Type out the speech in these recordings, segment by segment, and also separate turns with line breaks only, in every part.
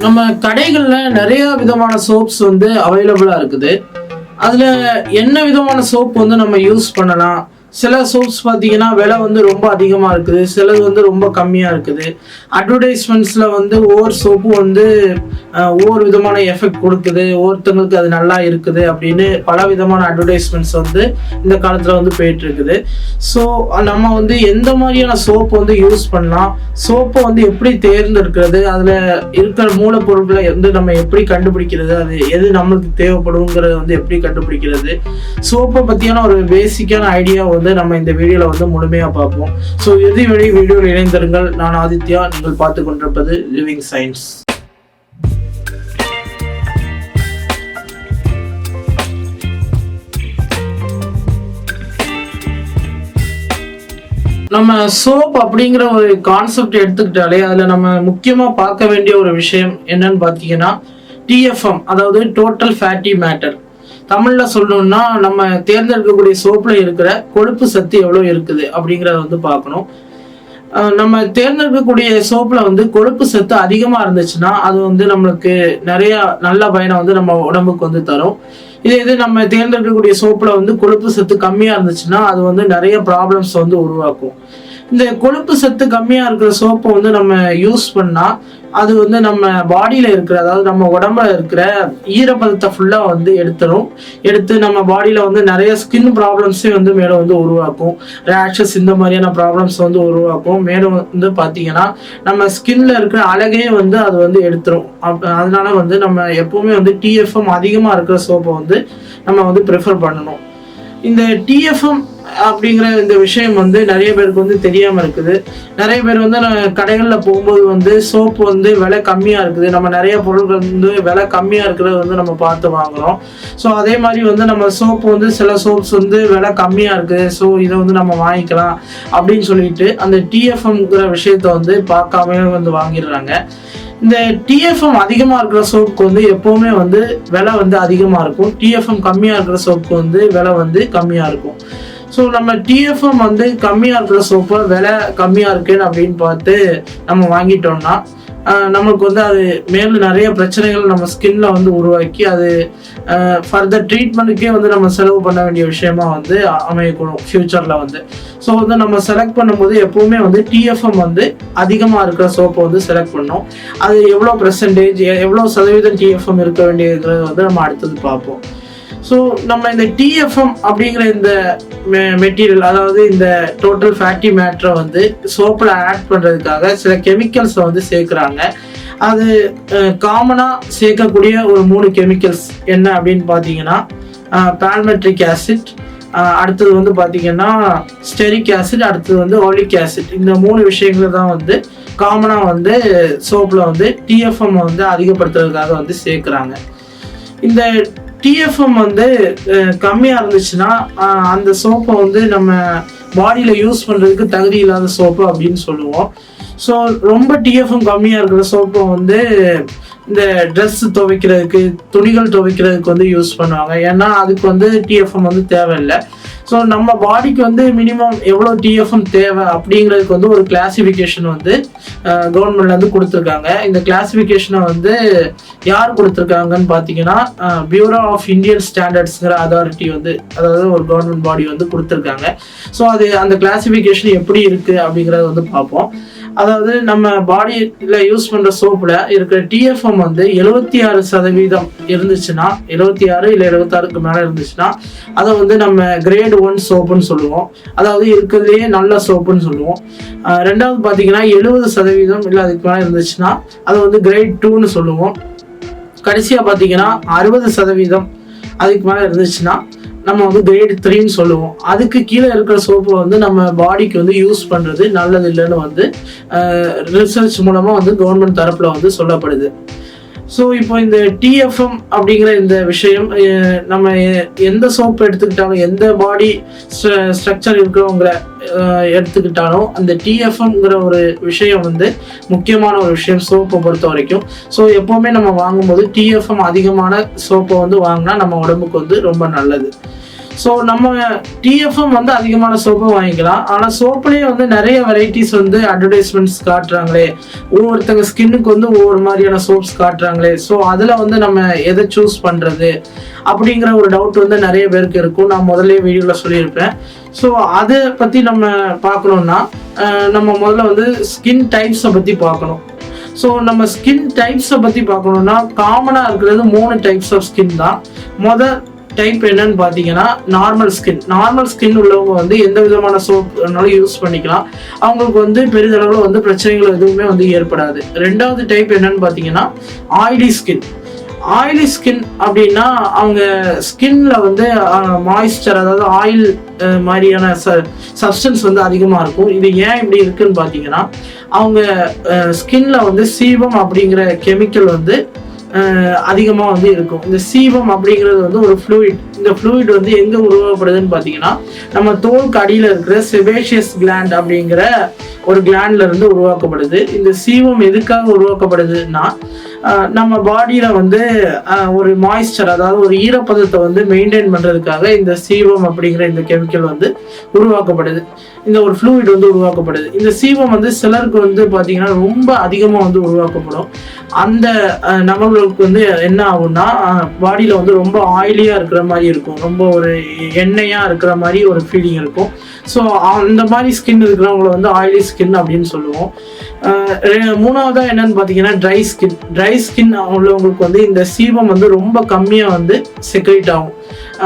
நம்ம கடைகள்ல நிறைய விதமான சோப்ஸ் வந்து அவைலபிளா இருக்குது. அதுல என்ன விதமான சோப் வந்து நம்ம யூஸ் பண்ணலாம்? சில சோப்ஸ் பார்த்தீங்கன்னா விலை வந்து ரொம்ப அதிகமாக இருக்குது, சிலது வந்து ரொம்ப கம்மியாக இருக்குது. அட்வர்டைஸ்மெண்ட்ஸில் வந்து ஒவ்வொரு சோப்பும் வந்து ஒவ்வொரு விதமான எஃபெக்ட் கொடுக்குது, ஒவ்வொருத்தங்களுக்கு அது நல்லா இருக்குது அப்படின்னு பல விதமான அட்வர்டைஸ்மெண்ட்ஸ் வந்து இந்த காலத்தில் வந்து போயிட்டு இருக்குது. ஸோ நம்ம வந்து எந்த மாதிரியான சோப்பு வந்து யூஸ் பண்ணலாம், சோப்பை வந்து எப்படி தேர்ந்தெடுக்கிறது, அதில் இருக்கிற மூலப்பொருட்களை வந்து நம்ம எப்படி கண்டுபிடிக்கிறது, அது எது நம்மளுக்கு தேவைப்படுங்கிறத வந்து எப்படி கண்டுபிடிக்கிறது, சோப்பை பற்றியான ஒரு பேசிக்கான ஐடியா வந்து நம்ம இந்த வீடியோல வந்து முழுமையா பார்ப்போம். ஸோ இறுதி வீடியோவில் இணைந்திருங்கள். நான் ஆதித்யா, நீங்கள் பார்த்து கொண்டிருப்பது லிவிங் சயின்ஸ். நம்ம சோப் அப்படிங்கிற ஒரு கான்செப்ட் எடுத்துக்கிட்டாலே அதுல நம்ம முக்கியமா பார்க்க வேண்டிய ஒரு விஷயம் என்னன்னு பார்த்தீங்கன்னா TFM, அதாவது டோட்டல் ஃபேட்டி மேட்டர். தமிழ்ல சொல்லணும்னா நம்ம தேர்ந்தெடுக்கக்கூடிய சோப்புல இருக்கிற கொழுப்பு சத்து எவ்வளவு இருக்குது அப்படிங்கிறத வந்து பார்க்கணும். நம்ம தேர்ந்தெடுக்கக்கூடிய சோப்புல வந்து கொழுப்பு சத்து அதிகமா இருந்துச்சுன்னா அது வந்து நம்மளுக்கு நிறைய நல்ல பயனை வந்து நம்ம உடம்புக்கு வந்து தரும். இது நம்ம தேர்ந்தெடுக்கக்கூடிய சோப்புல வந்து கொழுப்பு சத்து கம்மியா இருந்துச்சுன்னா அது வந்து நிறைய ப்ராப்ளம்ஸ் வந்து உருவாக்கும். இந்த கொழுப்பு சத்து கம்மியா இருக்கிற சோப்பை வந்து நம்ம யூஸ் பண்ணா அது வந்து நம்ம பாடியில இருக்கிற, அதாவது நம்ம உடம்புல இருக்கிற ஈரப்பதத்தை ஃபுல்லா வந்து எடுத்து நம்ம பாடியில வந்து நிறைய ஸ்கின் ப்ராப்ளம்ஸே வந்து மேலும் வந்து உருவாக்கும். ரேஷஸ் இந்த மாதிரியான ப்ராப்ளம்ஸ் வந்து உருவாக்கும். மேலும் வந்து பாத்தீங்கன்னா நம்ம ஸ்கின்ல இருக்கிற அழகையே வந்து அது வந்து எடுத்துரும். அதனால வந்து நம்ம எப்பவுமே வந்து TFM அதிகமா இருக்கிற சோப்பை வந்து நம்ம வந்து ப்ரிஃபர் பண்ணணும். இந்த TFM அப்படிங்கிற இந்த விஷயம் வந்து நிறைய பேருக்கு வந்து தெரியாம இருக்குது. நிறைய பேர் வந்து கடைகள்ல போகும்போது வந்து சோப்பு வந்து விலை கம்மியா இருக்குது, நம்ம நிறைய பொருட்கள் வந்து விலை கம்மியா இருக்கிறத வந்து நம்ம பார்த்து வாங்குறோம். ஸோ அதே மாதிரி வந்து நம்ம சோப்பு வந்து சில சோப்ஸ் வந்து விலை கம்மியா இருக்குது, ஸோ இதை வந்து நம்ம வாங்கிக்கலாம் அப்படின்னு சொல்லிட்டு அந்த TFMங்கிற விஷயத்த வந்து பார்க்காம வந்து வாங்கிடுறாங்க. இந்த TFM அதிகமா இருக்கிற சோப்புக்கு வந்து எப்பவுமே வந்து விலை வந்து அதிகமா இருக்கும், TFM கம்மியா இருக்கிற சோப்புக்கு வந்து விலை வந்து கம்மியா இருக்கும். ஸோ நம்ம TFM வந்து கம்மியா இருக்கிற சோப்பை விலை கம்மியா இருக்குன்னு அப்படின்னு பார்த்து நம்ம வாங்கிட்டோம்னா நம்மளுக்கு வந்து அது மேலும் நிறைய பிரச்சனைகள் நம்ம ஸ்கின்ல வந்து உருவாக்கி அது ஃபர்தர் ட்ரீட்மெண்ட்டுக்கே வந்து நம்ம செலவு பண்ண வேண்டிய விஷயமா வந்து அமையக்கூடும் ஃபியூச்சர்ல வந்து. ஸோ வந்து நம்ம செலக்ட் பண்ணும்போது எப்பவுமே வந்து TFM வந்து அதிகமாக இருக்கிற சோப்பை வந்து செலக்ட் பண்ணோம். அது எவ்வளோ பெர்சன்டேஜ், எவ்வளோ சதவீதம் TFM இருக்க வேண்டியதுங்கிறது வந்து நம்ம அடுத்தது பார்ப்போம். ஸோ நம்ம இந்த TFM அப்படிங்கிற இந்த மெட்டீரியல், அதாவது இந்த டோட்டல் ஃபேட்டி மேட்டரை வந்து சோப்பில் ஆட் பண்ணுறதுக்காக சில கெமிக்கல்ஸை வந்து சேர்க்குறாங்க. அது காமனாக சேர்க்கக்கூடிய ஒரு 3 கெமிக்கல்ஸ் என்ன அப்படின்னு பார்த்தீங்கன்னா பால்மெட்ரிக் ஆசிட், அடுத்தது வந்து பார்த்தீங்கன்னா ஸ்டெரிக் ஆசிட், அடுத்தது வந்து ஓலிக் ஆசிட். இந்த 3 விஷயங்கள் தான் வந்து காமனாக வந்து சோப்பில் வந்து TFM வந்து அதிகப்படுத்துறதுக்காக வந்து சேர்க்குறாங்க. இந்த TFM வந்து கம்மியாக இருந்துச்சுன்னா அந்த சோப்பை வந்து நம்ம பாடியில் யூஸ் பண்ணுறதுக்கு தகுதி இல்லாத சோப்பு அப்படின்னு சொல்லுவோம். ஸோ ரொம்ப TFM கம்மியாக இருக்கிற சோப்பை வந்து இந்த ட்ரெஸ் துவைக்கிறதுக்கு, துணிகள் துவைக்கிறதுக்கு வந்து யூஸ் பண்ணுவாங்க. ஏன்னா அதுக்கு வந்து TFM வந்து தேவையில்லை. ஸோ நம்ம பாடிக்கு வந்து மினிமம் எவ்வளோ TFM தேவை அப்படிங்கிறதுக்கு வந்து ஒரு கிளாசிஃபிகேஷன் வந்து கவர்மெண்ட்ல வந்து கொடுத்துருக்காங்க. இந்த கிளாசிஃபிகேஷனை வந்து யார் கொடுத்துருக்காங்கன்னு பார்த்தீங்கன்னா பியூரோ ஆஃப் இந்தியன் ஸ்டாண்டர்ட்ஸ்ங்கிற அதாரிட்டி வந்து, அதாவது ஒரு கவர்மெண்ட் பாடி வந்து கொடுத்துருக்காங்க. ஸோ அது அந்த கிளாசிஃபிகேஷன் எப்படி இருக்கு அப்படிங்கிறத வந்து பார்ப்போம். அதாவது நம்ம பாடியில் யூஸ் பண்ணுற சோப்பில் இருக்கிற TFM வந்து 76% இருந்துச்சுன்னா, 76 இல்லை 76க்கு மேலே இருந்துச்சுன்னா அதை வந்து நம்ம கிரேட் 1 சோப்புன்னு சொல்லுவோம், அதாவது இருக்கிறதுலேயே நல்ல சோப்புன்னு சொல்லுவோம். ரெண்டாவது பார்த்தீங்கன்னா 70% இல்லை அதுக்கு மேலே இருந்துச்சுன்னா அதை வந்து கிரேட் 2ன்னு சொல்லுவோம். கடைசியாக பார்த்தீங்கன்னா 60% அதுக்கு மேலே இருந்துச்சுன்னா நம்ம வந்து கிரேட் 3ன்னு சொல்லுவோம். அதுக்கு கீழே இருக்கிற சோப்பை வந்து நம்ம பாடிக்கு வந்து யூஸ் பண்ணுறது நல்லது இல்லைன்னு வந்து ரிசர்ச் மூலமாக வந்து கவர்மெண்ட் தரப்பில் வந்து சொல்லப்படுது. ஸோ இப்போ இந்த TFM அப்படிங்கிற இந்த விஷயம் நம்ம எந்த சோப்பு எடுத்துக்கிட்டாலும், எந்த பாடி ஸ்ட்ரக்சர் இருக்கிறவங்கள எடுத்துக்கிட்டாலும் அந்த TFMங்கிற ஒரு விஷயம் வந்து முக்கியமான ஒரு விஷயம் சோப்பை பொறுத்த வரைக்கும். ஸோ எப்போவுமே நம்ம வாங்கும்போது TFM அதிகமான சோப்பை வந்து வாங்கினா நம்ம உடம்புக்கு வந்து ரொம்ப நல்லது. ஸோ நம்ம டிஎஃப்எம் வந்து அதிகமான சோப்பு வாங்கிக்கலாம். ஆனால் சோப்புலேயே வந்து நிறைய வெரைட்டிஸ் வந்து அட்வர்டைஸ்மெண்ட்ஸ் காட்டுறாங்களே, ஒவ்வொருத்தங்க ஸ்கின்னுக்கு வந்து ஒவ்வொரு மாதிரியான சோப்ஸ் காட்டுறாங்களே. ஸோ அதில் வந்து நம்ம எதை சூஸ் பண்ணுறது அப்படிங்கிற ஒரு டவுட் வந்து நிறைய பேருக்கு இருக்கும். நான் முதல்ல வீடியோவில் சொல்லியிருப்பேன். ஸோ அதை பற்றி நம்ம பார்க்கணுன்னா நம்ம முதல்ல வந்து ஸ்கின் டைப்ஸை பற்றி பார்க்கணும். ஸோ நம்ம ஸ்கின் டைப்ஸை பற்றி பார்க்கணுன்னா காமனாக இருக்கிறது 3 டைப்ஸ் ஆஃப் ஸ்கின் தான். மொதல் டைப் என்னன்னு பார்த்தீங்கன்னா நார்மல் ஸ்கின் உள்ளவங்க வந்து எந்த விதமான சோப்னாலும் யூஸ் பண்ணிக்கலாம். அவங்களுக்கு வந்து பெரிதளவில் வந்து பிரச்சனைகள் எதுவுமே வந்து ஏற்படாது. ரெண்டாவது டைப் என்னன்னு பார்த்தீங்கன்னா ஆயிலி ஸ்கின் அப்படின்னா அவங்க ஸ்கின்ல வந்து மாய்ஸ்சர், அதாவது ஆயில் மாதிரியான சப்ஸ்டன்ஸ் வந்து அதிகமாக இருக்கும். இது ஏன் இப்படி இருக்குன்னு பார்த்தீங்கன்னா அவங்க ஸ்கின்ல வந்து சீபம் அப்படிங்கிற கெமிக்கல் வந்து அதிகமாக வந்து இருக்கும். இந்த சீபம் அப்படிங்கிறது வந்து ஒரு ஃப்ளூயிட். இந்த ஃப்ளூயிட் வந்து எங்கே உருவாக்கப்படுதுன்னு பார்த்தீங்கன்னா நம்ம தோலுக்கு அடியில் இருக்கிற செபேஷியஸ் கிளாண்ட் அப்படிங்கிற ஒரு கிளாண்ட்ல இருந்து உருவாக்கப்படுது. இந்த சீபம் எதுக்காக உருவாக்கப்படுதுன்னா நம்ம பாடியில வந்து ஒரு மாய்ஸ்சர், அதாவது ஒரு ஈரப்பதத்தை வந்து மெயின்டைன் பண்றதுக்காக இந்த சீபம் அப்படிங்கிற இந்த கெமிக்கல் வந்து உருவாக்கப்படுது. இந்த ஒரு ஃப்ளூயிட் வந்து உருவாக்கப்படுது. இந்த சீபம் வந்து சிலருக்கு வந்து பார்த்தீங்கன்னா ரொம்ப அதிகமாக வந்து உருவாக்கப்படும். அந்த நபர்களுக்கு வந்து என்ன ஆகும்னா பாடியில் வந்து ரொம்ப ஆயிலியாக இருக்கிற மாதிரி இருக்கும், ரொம்ப ஒரு எண்ணெயாக இருக்கிற மாதிரி ஒரு ஃபீலிங் இருக்கும். ஸோ அந்த மாதிரி ஸ்கின் இருக்கிறவங்கள வந்து ஆயிலி ஸ்கின் அப்படின்னு சொல்லுவோம். மூணாவதாக என்னன்னு பார்த்தீங்கன்னா ட்ரை ஸ்கின் உள்ளவங்களுக்கு வந்து இந்த சீபம் வந்து ரொம்ப கம்மியாக வந்து செக்ரேட் ஆகும்.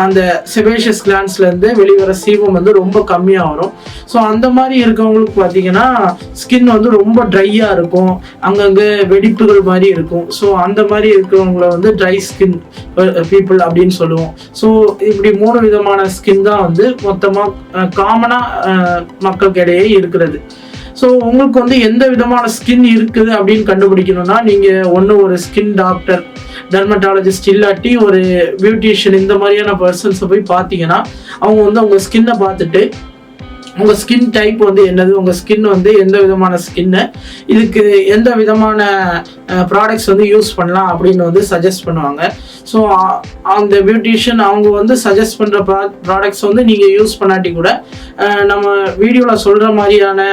அந்த செபேஷியஸ் கிளாண்ட்ஸ்லேருந்து வெளிவர சீபம் வந்து ரொம்ப கம்மியாக வரும். ஸோ அந்த மாதிரி இருக்கவங்களுக்கு பார்த்தீங்கன்னா ஸ்கின் வந்து ரொம்ப ட்ரையாக இருக்கும், அங்கங்கே வெடிப்புகள் மாதிரி இருக்கும். ஸோ அந்த மாதிரி இருக்கிறவங்கள வந்து ட்ரை ஸ்கின் பீப்புள் அப்படின்னு சொல்லுவோம். ஸோ இப்படி 3 விதமான ஸ்கின் தான் வந்து மொத்தமாக காமனாக மக்களுக்கு இடையே இருக்கிறது. ஸோ உங்களுக்கு வந்து எந்த விதமான ஸ்கின் இருக்குது அப்படின்னு கண்டுபிடிக்கணும்னா நீங்கள் ஒன்று ஒரு ஸ்கின் டாக்டர், டெர்மட்டாலஜிஸ்ட், இல்லாட்டி ஒரு பியூட்டிஷியன், இந்த மாதிரியான பர்சன்ஸை போய் பார்த்தீங்கன்னா அவங்க வந்து உங்கள் ஸ்கின்னை பார்த்துட்டு உங்கள் ஸ்கின் டைப் வந்து என்னது, உங்கள் ஸ்கின் வந்து எந்த விதமான ஸ்கின்னு, இதுக்கு எந்த விதமான ப்ராடக்ட்ஸ் வந்து யூஸ் பண்ணலாம் அப்படின்னு வந்து சஜஸ்ட் பண்ணுவாங்க. ஸோ அந்த பியூட்டிஷியன் அவங்க வந்து சஜஸ்ட் பண்ணுற ப்ராடக்ட்ஸ் வந்து நீங்கள் யூஸ் பண்ணாட்டி கூட நம்ம வீடியோவில் சொல்கிற மாதிரியான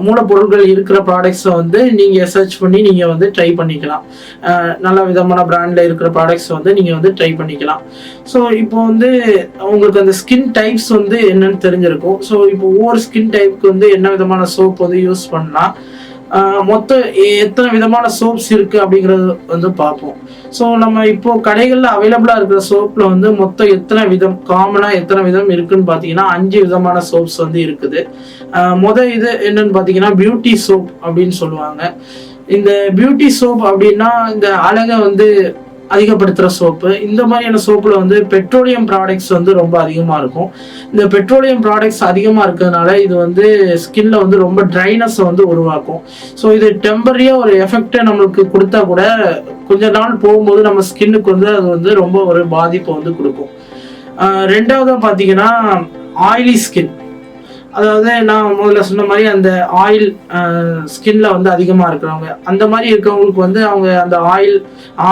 மூலப்பொருட்கள் இருக்கிற ப்ராடக்ட்ஸை வந்து நீங்கள் சர்ச் பண்ணி நீங்கள் வந்து ட்ரை பண்ணிக்கலாம். நல்ல விதமான பிராண்டில் இருக்கிற ப்ராடக்ட்ஸ் வந்து நீங்கள் வந்து ட்ரை பண்ணிக்கலாம். ஸோ இப்போ வந்து உங்களுக்கு அந்த ஸ்கின் டைப்ஸ் வந்து என்னன்னு தெரிஞ்சிருக்கும். ஸோ இப்போ ஒவ்வொரு ஸ்கின் டைப்புக்கு வந்து என்ன விதமான சோப் வந்து யூஸ் பண்ணலாம், மொத்தம் எத்தனை விதமான சோப்ஸ் இருக்குது அப்படிங்கிறது வந்து பார்ப்போம். ஸோ நம்ம இப்போ கடைகளில் அவைலபிளாக இருக்கிற சோப்பில் வந்து மொத்தம் காமனாக எத்தனை விதம் இருக்குன்னு பார்த்தீங்கன்னா 5 விதமான சோப்ஸ் வந்து இருக்குது. இது என்னன்னு பார்த்தீங்கன்னா பியூட்டி சோப் அப்படின்னு சொல்லுவாங்க. இந்த பியூட்டி சோப் அப்படின்னா இந்த அழகை வந்து அதிகப்படுத்துகிற சோப்பு. இந்த மாதிரியான சோப்பில் வந்து பெட்ரோலியம் ப்ராடக்ட்ஸ் வந்து ரொம்ப அதிகமாக இருக்கும். இந்த பெட்ரோலியம் ப்ராடக்ட்ஸ் அதிகமாக இருக்கிறதுனால இது வந்து ஸ்கின்ல வந்து ரொம்ப ட்ரைனஸை வந்து உருவாக்கும். ஸோ இது டெம்பரரியாக ஒரு எஃபெக்டை நம்மளுக்கு கொடுத்தா கூட கொஞ்ச நாள் போகும்போது நம்ம ஸ்கின்னுக்கு வந்து அது வந்து ரொம்ப ஒரு பாதிப்பை வந்து கொடுக்கும். ரெண்டாவதாக பார்த்தீங்கன்னா ஆயிலி ஸ்கின். அதாவது நான் முதல்ல சொன்ன மாதிரி அந்த ஆயில் ஸ்கின்ல வந்து அதிகமாக இருக்கிறவங்க, அந்த மாதிரி இருக்கிறவங்களுக்கு வந்து அவங்க அந்த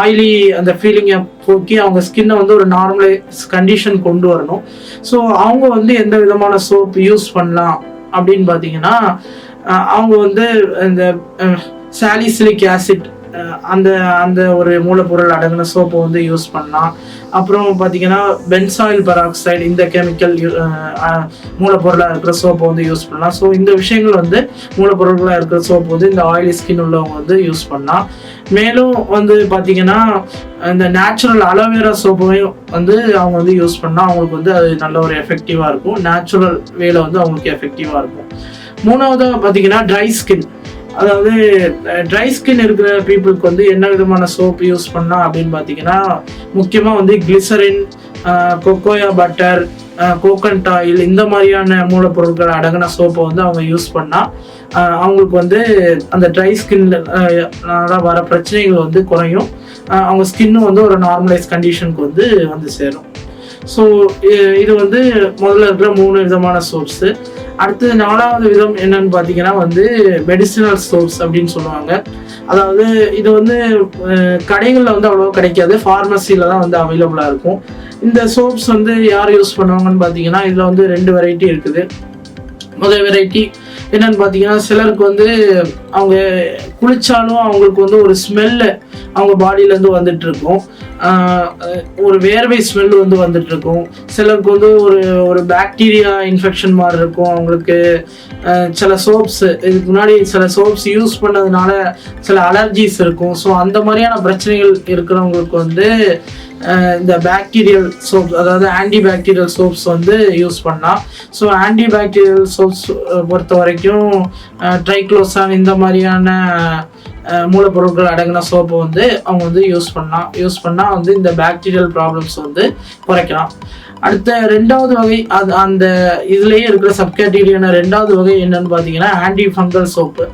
ஆயிலி அந்த ஃபீலிங்கை போக்கி அவங்க ஸ்கின்னை வந்து ஒரு நார்மலைஸ் கண்டிஷன் கொண்டு வரணும். ஸோ அவங்க வந்து எந்த விதமான சோப் யூஸ் பண்ணலாம் அப்படின்னு பார்த்தீங்கன்னா அவங்க வந்து இந்த சாலிசிலிக் ஆசிட் அந்த அந்த ஒரு மூலப்பொருள் அடங்கின சோப்பை வந்து யூஸ் பண்ணலாம். அப்புறம் பார்த்தீங்கன்னா பென்சாயில் பெராக்சைடு, இந்த கெமிக்கல் மூலப்பொருளாக இருக்கிற சோப்பை வந்து யூஸ் பண்ணலாம். ஸோ இந்த விஷயங்கள் வந்து மூலப்பொருட்களாக இருக்கிற சோப்பு வந்து இந்த ஆயிலி ஸ்கின் உள்ளவங்க வந்து யூஸ் பண்ணலாம். மேலும் வந்து பார்த்தீங்கன்னா இந்த நேச்சுரல் அலோவேரா சோப்பையும் வந்து அவங்க வந்து யூஸ் பண்ணால் அவங்களுக்கு வந்து அது நல்ல ஒரு எஃபெக்டிவாக இருக்கும். நேச்சுரல் வேல வந்து அவங்களுக்கு எஃபெக்டிவாக இருக்கும். மூணாவதாக பார்த்தீங்கன்னா ட்ரை ஸ்கின். அதாவது ட்ரை ஸ்கின் இருக்கிற பீப்புளுக்கு வந்து என்ன விதமான சோப் யூஸ் பண்ணலாம் அப்படின்னு பார்த்தீங்கன்னா முக்கியமாக வந்து கிளிசரின், கொக்கோயா பட்டர், கோகனட் ஆயில், இந்த மாதிரியான மூலப்பொருட்கள் அடங்கின சோப்பை வந்து அவங்க யூஸ் பண்ணால் அவங்களுக்கு வந்து அந்த ட்ரை ஸ்கின்ல வர பிரச்சனைகள் வந்து குறையும். அவங்க ஸ்கின்னும் வந்து ஒரு நார்மலைஸ் கண்டிஷனுக்கு வந்து சேரும். ஸோ இது வந்து முதல்ல இருக்கிற 3 விதமான சோப்ஸு. அடுத்து 4வது விதம் என்னன்னு பார்த்தீங்கன்னா வந்து மெடிசினல் சோப்ஸ் அப்படின்னு சொல்லுவாங்க. அதாவது இது வந்து கடைகளில் வந்து அவ்வளோ கிடைக்காது, ஃபார்மசியில் தான் வந்து அவைலபிளாக இருக்கும். இந்த சோப்ஸ் வந்து யார் யூஸ் பண்ணுவாங்கன்னு பார்த்தீங்கன்னா இதில் வந்து 2 வெரைட்டி இருக்குது. முதல் வெரைட்டி என்னன்னு பார்த்தீங்கன்னா சிலருக்கு வந்து அவங்க குளிச்சாலும் அவங்களுக்கு வந்து ஒரு ஸ்மெல்லு அவங்க பாடியிலேருந்து வந்துட்டு இருக்கும், ஒரு வேர்வை ஸ்மெல் வந்து வந்துட்டு இருக்கும். சிலருக்கு வந்து ஒரு பாக்டீரியா இன்ஃபெக்ஷன் மாதிரி இருக்கும். அவங்களுக்கு சில சோப்ஸ் இதுக்கு முன்னாடி சில சோப்ஸ் யூஸ் பண்ணதுனால சில அலர்ஜிஸ் இருக்கும். ஸோ அந்த மாதிரியான பிரச்சனைகள் இருக்கிறவங்களுக்கு வந்து இந்த பாக்டீரியல் சோப்ஸ், அதாவது ஆன்டி பாக்டீரியல் சோப்ஸ் வந்து யூஸ் பண்ணலாம். ஸோ ஆன்டி பாக்டீரியல் சோப்ஸ் பொறுத்த வரைக்கும் ட்ரைக்ளோசான் இந்த மாதிரியான மூலப்பொருட்கள் அடங்கின சோப்பை வந்து அவங்க வந்து யூஸ் பண்ணால் வந்து இந்த பாக்டீரியல் ப்ராப்ளம்ஸ் வந்து குறைக்கலாம். அடுத்த 2வது வகை அந்த இதுலேயே இருக்கிற சப்கேட்டீரியான 2வது வகை என்னன்னு பார்த்தீங்கன்னா ஆன்டி ஃபங்கல் சோப்பு.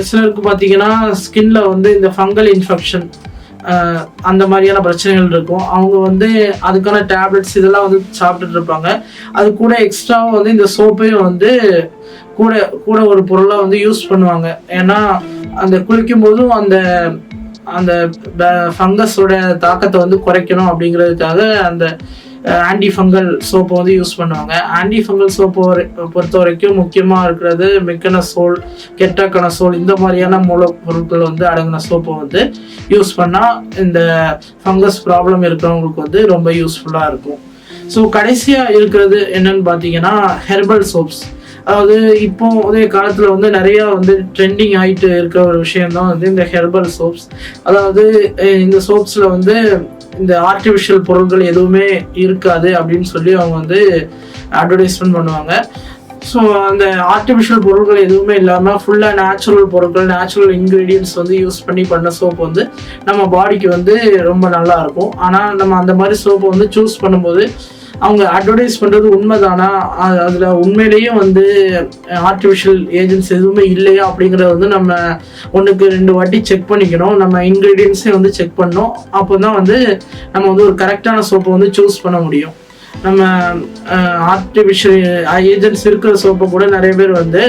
சிலருக்கு பார்த்தீங்கன்னா ஸ்கின்ல வந்து இந்த ஃபங்கல் இன்ஃபெக்ஷன் அந்த மாதிரியான பிரச்சனைகள் இருக்கும். அவங்க வந்து அதுக்கான டேப்லெட்ஸ் இதெல்லாம் வந்து சாப்பிட்டுட்டு இருப்பாங்க. அது கூட எக்ஸ்ட்ராவாக வந்து இந்த சோப்பையும் வந்து கூட ஒரு பொருளாக வந்து யூஸ் பண்ணுவாங்க. ஏன்னா அந்த குளிக்கும் போதும் அந்த ஃபங்கஸோட தாக்கத்தை வந்து குறைக்கணும் அப்படிங்கிறதுக்காக அந்த ஆன்டி ஃபங்கல் சோப்பை வந்து யூஸ் பண்ணுவாங்க. ஆன்டி ஃபங்கல் சோப்பை பொறுத்த வரைக்கும் முக்கியமாக இருக்கிறது மெக்கனசோல், கெட்டாக்கனசோல் இந்த மாதிரியான மூலப்பொருட்கள் வந்து அடங்கின சோப்பை வந்து யூஸ் பண்ணால் இந்த ஃபங்கஸ் ப்ராப்ளம் இருக்கிறவங்களுக்கு வந்து ரொம்ப யூஸ்ஃபுல்லாக இருக்கும். ஸோ கடைசியாக இருக்கிறது என்னன்னு பார்த்தீங்கன்னா ஹெர்பல் சோப்ஸ். அதாவது இப்போ அதே காலத்தில் வந்து நிறையா வந்து ட்ரெண்டிங் ஆகிட்டு இருக்கிற ஒரு விஷயம்தான் வந்து இந்த ஹெர்பல் சோப்ஸ். அதாவது இந்த சோப்ஸில் வந்து இந்த ஆர்டிஃபிஷியல் பொருட்கள் எதுவுமே இருக்காது அப்படின்னு சொல்லி அவங்க வந்து அட்வர்டைஸ்மெண்ட் பண்ணுவாங்க. ஸோ அந்த ஆர்டிஃபிஷியல் பொருட்கள் எதுவுமே இல்லாமல் ஃபுல்லாக நேச்சுரல் பொருட்கள், நேச்சுரல் இன்க்ரீடியன்ட்ஸ் வந்து யூஸ் பண்ண சோப்பு வந்து நம்ம பாடிக்கு வந்து ரொம்ப நல்லா இருக்கும். ஆனால் நம்ம அந்த மாதிரி சோப்பை வந்து சூஸ் பண்ணும்போது அவங்க அட்வர்டைஸ் பண்ணுறது உண்மைதானா, அதில் உண்மையிலேயே வந்து ஆர்டிஃபிஷியல் ஏஜென்ட்ஸ் எதுவுமே இல்லையா அப்படிங்கிறத வந்து நம்ம 1க்கு 2 வாட்டி செக் பண்ணிக்கணும். நம்ம இன்க்ரீடியன்ஸே வந்து செக் பண்ணணும். அப்போ தான் வந்து நம்ம வந்து ஒரு கரெக்டான சோப்பை வந்து சூஸ் பண்ண முடியும். நம்ம ஆர்டிஃபிஷியல் ஏஜென்ட்ஸ் இருக்கிற சோப்பை கூட நிறைய பேர் வந்து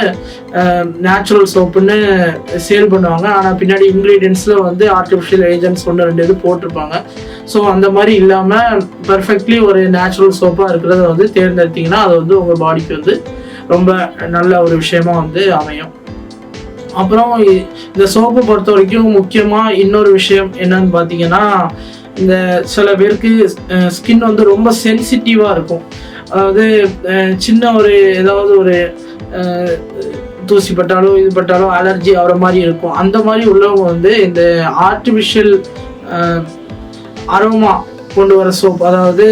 நேச்சுரல் சோப்புன்னு சேல் பண்ணுவாங்க. ஆனால் பின்னாடி இன்க்ரீடியன்ஸில் வந்து ஆர்டிஃபிஷியல் ஏஜென்ட்ஸ் 1-2 இது போட்டிருப்பாங்க. ஸோ அந்த மாதிரி இல்லாமல் பர்ஃபெக்ட்லி ஒரு நேச்சுரல் சோப்பாக இருக்கிறத வந்து தேர்ந்தெடுத்தீங்கன்னா அது வந்து உங்கள் பாடிக்கு வந்து ரொம்ப நல்ல ஒரு விஷயமா வந்து அமையும். அப்புறம் இந்த சோப்பை பொறுத்த வரைக்கும் முக்கியமாக இன்னொரு விஷயம் என்னன்னு பார்த்தீங்கன்னா இந்த சில பேருக்கு ஸ்கின் வந்து ரொம்ப சென்சிட்டிவாக இருக்கும். அதாவது சின்ன ஏதாவது ஒரு தூசி பட்டாலும் இது பட்டாலும் அலர்ஜி ஆகிற மாதிரி இருக்கும். அந்த மாதிரி உள்ளவங்க வந்து இந்த ஆர்டிஃபிஷியல் அரோமா கொண்டு வர சோப், அதாவது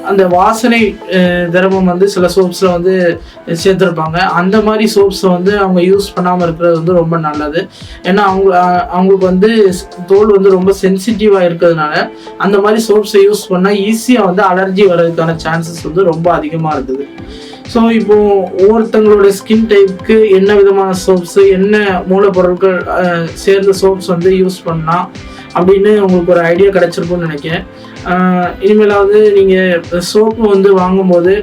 அந்த வாசனை திரவம் வந்து சில சோப்ஸில் வந்து சேர்த்துருப்பாங்க. அந்த மாதிரி சோப்ஸை வந்து அவங்க யூஸ் பண்ணாமல் இருக்கிறது வந்து ரொம்ப நல்லது. ஏன்னா அவங்களுக்கு வந்து தோல் வந்து ரொம்ப சென்சிட்டிவாக இருக்கிறதுனால அந்த மாதிரி சோப்ஸை யூஸ் பண்ணால் ஈஸியாக வந்து அலர்ஜி வர்றதுக்கான சான்சஸ் வந்து ரொம்ப அதிகமாக இருக்குது. ஸோ இப்போது ஒவ்வொருத்தங்களோட ஸ்கின் டைப்புக்கு என்ன விதமான சோப்ஸு, என்ன மூலப்பொருட்கள் சேர்ந்த சோப்ஸ் வந்து யூஸ் பண்ணலாம் அப்படின்னு உங்களுக்கு ஒரு ஐடியா கிடைச்சிருக்கும்னு நினைக்கிறேன். இனிமேலாவது நீங்கள் சோப்பு வந்து வாங்கும்போது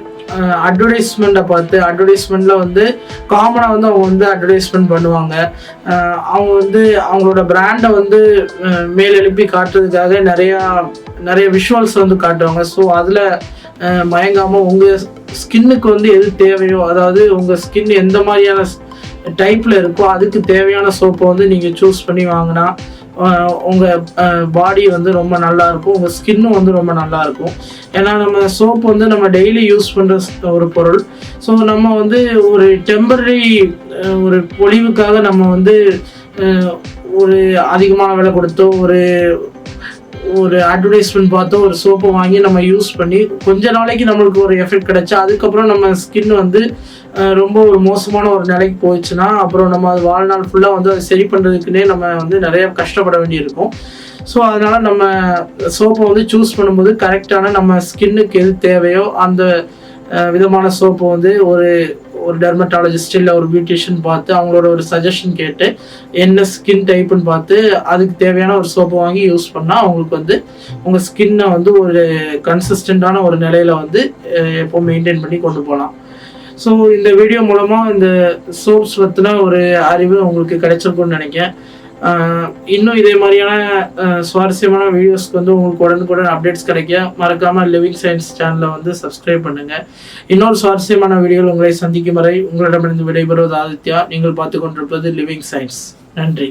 அட்வர்டைஸ்மெண்ட்டை பார்த்து, அட்வர்டைஸ்மெண்ட்டில் வந்து காமனாக வந்து அவங்க வந்து அட்வர்டைஸ்மெண்ட் பண்ணுவாங்க. அவங்க வந்து அவங்களோட பிராண்டை வந்து மேலெழுப்பி காட்டுறதுக்காக நிறைய விஷுவல்ஸ் வந்து காட்டுவாங்க. ஸோ அதில் மயங்காமல் உங்கள் ஸ்கின்னுக்கு வந்து எது தேவையோ, அதாவது உங்கள் ஸ்கின் எந்த மாதிரியான டைப்பில் இருக்கோ அதுக்கு தேவையான சோப்பை வந்து நீங்கள் சூஸ் பண்ணி வாங்கினா உங்கள் பாடி வந்து ரொம்ப நல்லாயிருக்கும், உங்கள் ஸ்கின்னும் வந்து ரொம்ப நல்லாயிருக்கும். ஏன்னா நம்ம சோப்பு வந்து நம்ம டெய்லி யூஸ் பண்ணுற ஒரு பொருள். ஸோ நம்ம வந்து ஒரு டெம்பரரி ஒரு பொலிவுக்காக நம்ம வந்து ஒரு அதிகமான விலை கொடுத்தோ ஒரு அட்வர்டைஸ்மெண்ட் பார்த்தோ ஒரு சோப்பை வாங்கி நம்ம யூஸ் பண்ணி கொஞ்ச நாளைக்கு நம்மளுக்கு ஒரு எஃபெக்ட் கிடைச்சா அதுக்கப்புறம் நம்ம ஸ்கின் வந்து ரொம்ப ஒரு மோசமான ஒரு நிலைக்கு போயிடுச்சுன்னா அப்புறம் நம்ம அது வாழ்நாள் ஃபுல்லாக வந்து அதை சரி பண்ணுறதுக்குன்னே நம்ம வந்து நிறைய கஷ்டப்பட வேண்டியிருக்கும். ஸோ அதனால் நம்ம சோப்பை வந்து சூஸ் பண்ணும்போது கரெக்டான நம்ம ஸ்கின்னுக்கு எது தேவையோ அந்த விதமான சோப்பை வந்து ஒரு டெர்மட்டாலஜிஸ்ட் இல்லை ஒரு பியூட்டிஷியன் பார்த்து அவங்களோட ஒரு சஜஷன் கேட்டு என்ன ஸ்கின் டைப்புன்னு பார்த்து அதுக்கு தேவையான ஒரு சோப்பை வாங்கி யூஸ் பண்ணால் அவங்களுக்கு வந்து உங்கள் ஸ்கின்னை வந்து ஒரு கன்சிஸ்டண்டான ஒரு நிலையில வந்து எப்போ மெயின்டைன் பண்ணி கொண்டு போகலாம். ஸோ இந்த வீடியோ மூலமாக இந்த சோப்ஸ் பற்றின ஒரு அறிவு உங்களுக்கு கிடைச்சிருக்கும்னு நினைக்கிறேன். இன்னும் இதே மாதிரியான சுவாரஸ்யமான வீடியோஸ்க்கு வந்து உங்களுக்கு உடனுக்குடன் அப்டேட்ஸ் கிடைக்க மறக்காம லிவிங் சயின்ஸ் சேனலை வந்து சப்ஸ்கிரைப் பண்ணுங்க. இன்னொரு சுவாரஸ்யமான வீடியோவில் உங்களை சந்திக்கும் வரை உங்களிடமிருந்து விடைபெறுவது ஆதித்யா. நீங்கள் பார்த்து கொண்டிருப்பது லிவிங் சயின்ஸ். நன்றி.